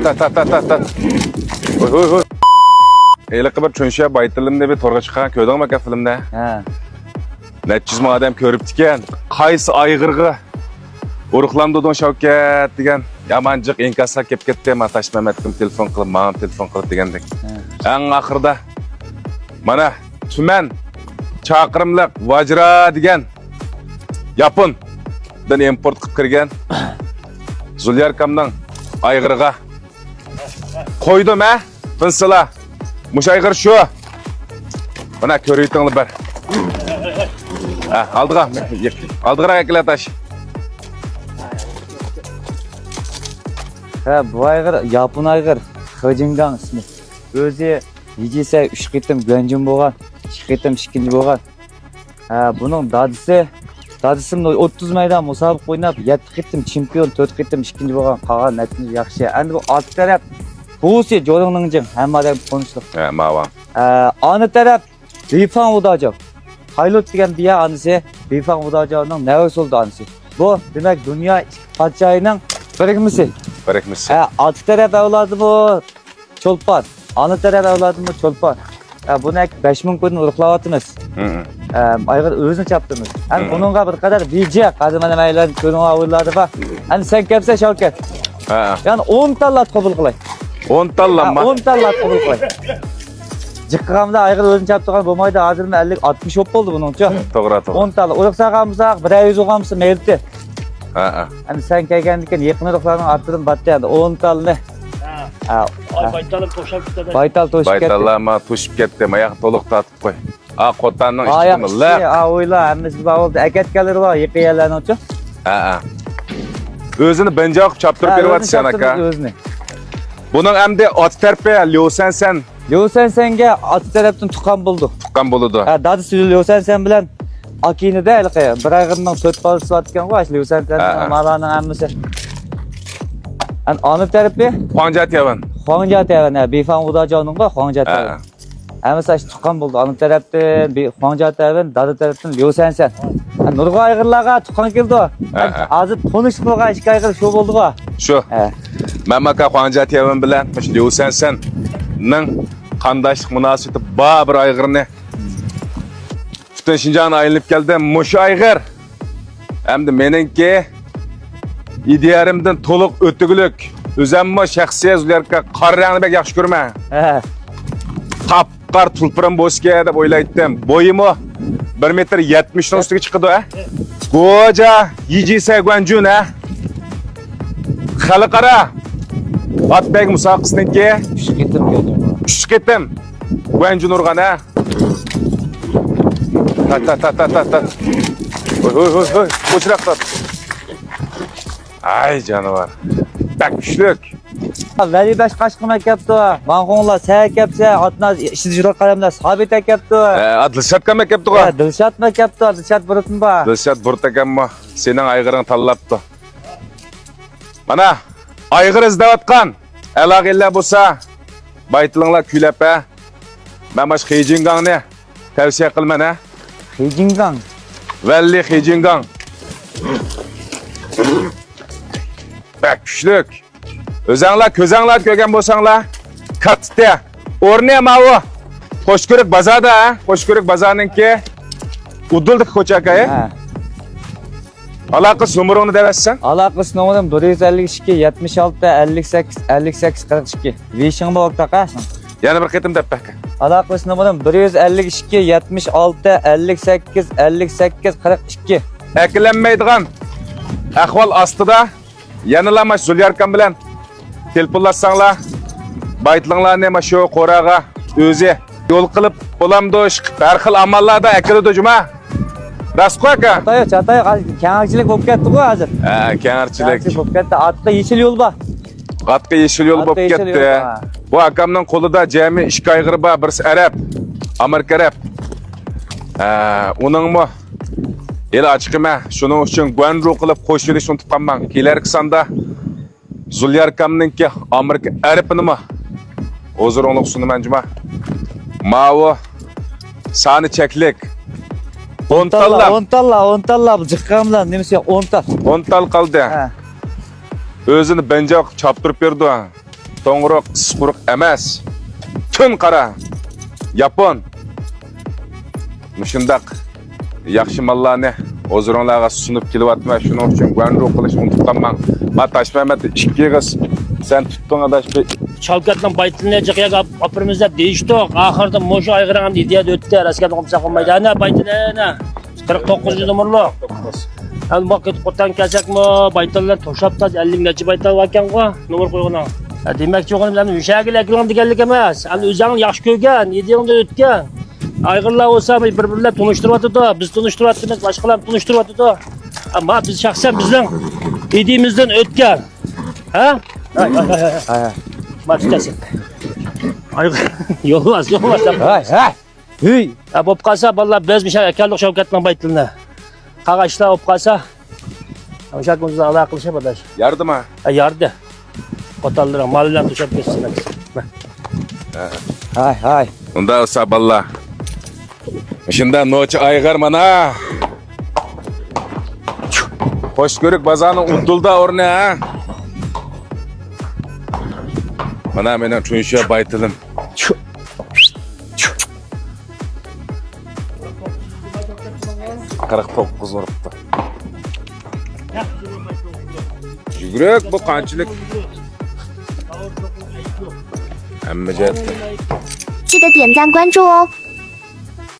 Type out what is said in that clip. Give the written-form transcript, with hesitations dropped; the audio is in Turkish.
Ta. Oy. Eyle bir çönşe baytılımda bir torga çıkan köyden maka filmde. Ha. Netçiz adam körüp diken. Kaysı aygırgı. Uruklandı don Şavket digen. Yamancık inkasa kep ketdi Mataş Mehmet'im telefon kılıp, mağam telefon kılıp degendek. En ahırda. Mana tümen çakırımlık vajra digen. Yapın. Dan import kıp kirgen. Zulyarkamdan aygırga. Koydum ha. Fınsıla. Muş aygır şu. Bana körüytünlü ber. Aldığa. Aldığa ekle taş. Ha, bu aygır, yapın aygır. Hıcıngan ismi. Özü yiyecekse 3 qitim göncüm boğan. 2 qitim işkinci boğan. Ha, bunun dadısının 30 maydan musabık oynap 7 qitim çempion, 4 qitim işkinci boğan. Qalan netiniz yaxşı. Endi bu alt taraf buğusi jolunun jın. Hem adam konuştuk. Ha, mava. Anı taraf Bifan Udacı. Haylot degen biya anısı Bifan Udacı'nın nevesi oldu anısı. Bu demek dünya padişahının birikmesi. Berekmiş. Altı taraf evladı bu Çolpan. Anı taraf evladı bu Çolpan. Bunu 5000 koydun uruklavatınız. Aygır özünü çaptınız. Yani onunla bir kadar bilce. Kazım anam ayların körün ağırladı bak. Yani sen kepse Şavket. Yani 10 tallat kabul kılay. 10 tallanma. 10 tallat kabul kılay. Çıkkıqamda aygır özünü çaptırgan bulmaydı. Hazır mı 50-60 hop oldu bunun için. Toğra. On tallat. Uruksakamızak 100 oğamızı mevlütte. Yani sen kelgendikken yakın uruklarının arttırın battı yani. 10 tal ne? Baytalım toşap gitti. Baytal toşup ketdi. Baytallama tuşup ketdi. Ayak toluk tatıp koy. Kotanın Ayak işçi mi? oyla. Hemmesi bağ oldu. Eket gelir var. Yıkı yerlerini uçu. Özünü bence akıp çaptırıp beri batı sen aka. Bunun hem de at terpe Lyosensen. Lyosensen'ge atı taraftan tukan buldu. Tukan buludu. Dadı Lyosensen bilen Akini de elke. Bir aygırından 4 balısı vatken koş. Lyosensen'in malanın hemmesi. Anı tarafı Huancat yavan. Huancat yavan. Bifan Udacı'nın da Huancat yavan. Hemmesi aşı tukan buldu. Anı taraftan Huancat yavan. Dadı taraftan Lyosensen. Nurga aygırlarga tukan keldi o. Azı tonuşluğa işki aygır şu buldu o. Şu. Memaka Huancat yavan bilen Lyosensen'nin kandaşlık münasibeti bağ bir aygırını. Bütün Şincan ayılıp geldi. Muş aygır. Hem de menenki ideyarimden toluk ötügülük. Üzemma şahsiye zülerke karrağını bek yaxşı görme. Tapqar tulpıran boşke dep oylaytdım. Boyumu 1,70 m üstüge çıkıdı. Koca yiyecekse güvencün. Xalqara Atbek musaqısınınki 3 qitim gördüm. 3 qitim güvencün urgan. Ta. Oy. Koçrak tat. Ay canavar. Bak güçlük. Veli beş kaşkına kepti o. Manğonla seyir kepse atına işitici kalemler sabit kepti o. Dilşat kamek yaptı o. Dilşat mı kepti o? Dilşat burutun ba. Dilşat burta mı? Senin aygırın tallaptı. Bana aygır izdevatkan. Elaq elle bulsa baytılınla külepe. Ben baş Xijingan ne? Tavsiye kılma ne? Xijingan. Veli Xijingan. Bak güçlük. Özanglar, közanglar kögen bolsanglar. Katte. Orne mavu. Hoşgörük bazada ha. Hoşgörük bazanınki. Udulduk koçakayı. Alaqı numurunu devessen. Alaqıs numaram 152 76 58 42. Vişin bu ortak Yani bir qitim dep bak. Alaqıs numaram 152 76 58 42. Eklenmeydigan ahval astıda yanılama Zulyarkan bilen telefонlaşsаңlar baytılыңlar ne şu qorağa özü yol qılıp bolamdoş har xil amallarda ekildi cuma. Rast qo'y aka. Çatay kengchilik bo'lib ketdi ku hozir. Kengchilik bo'lib ketdi. Atda yeşil yol bor. Atda yeşil yol bo'lib ketdi. Bu akamning qo'lida jami 2 ayg'ir bor, birisi Arab, Amerika Arab. Uning mu el açıkıma şunun için güvenru qilib qo'shilish unutib qolmang. Kelarki sonda Zulyarkamninki Amerika Arabini mi? O'ziroqliq sunaman juma. Mavu sani cheklik 10 talla bu çıqqanlar nemesi 10 tal. 10 tal qaldı. Özünü bence çaptırıp berdi. to'ng'iroq, issiqquruq emas. Tun qara. Yapon. Mushundaq yaxshi mallarni o'zinglarga sunib kelyapman. Shuning uchun g'andu qilish unutib qolmang. Ma Tashmamat 2 qiz. Sen tutding adash bir Shavkatning baytilini jiqiyaga opirimiz deb deyishdik. Oxirida mushu ayg'irgan ideya o'tdi. Raskat qilsa qolmaydi. Ana baytilini 49 nomerli. Al vaqt qo'tan kasakmi? Baytillar to'shapta 50 necha baytal ekan-ku. Nomer qo'ygan. Demakchi o'g'lim bilan o'shagil ekran deganlik emas. Al o'zing yaxshi ko'rgan, ideyangda o'tgan. Ayg'irlar bo'lsa bir-birlar tunishtiryapti-da, biz tunishtiryapmiz, boshqalar tunishtiryapti-da. Ammo biz shaxsan bizning ideyamizdan o'tgan. Ha? Ha. Başlasın. Yolmaz. Hay hay. Hey. Ya bu qasa vallahi bezmiş ekanlik Shavkatning baytilini. Qag'ashlar olib qolsa, o'sha kunimizda aloqa qilishib adash. yardımı. Yardi. Qotallar mallar to'shab ketsin. Hay hay. Unda olsa balla. Shunda nochi ayg'ir mana. Xo'sh ko'rik bazani uddulda o'rni ha. Mana menen cho'nsha baytilim. 49 uribdi. Yuguruk bu qanchalik? Hamma jihatda. 记得点赞关注哦。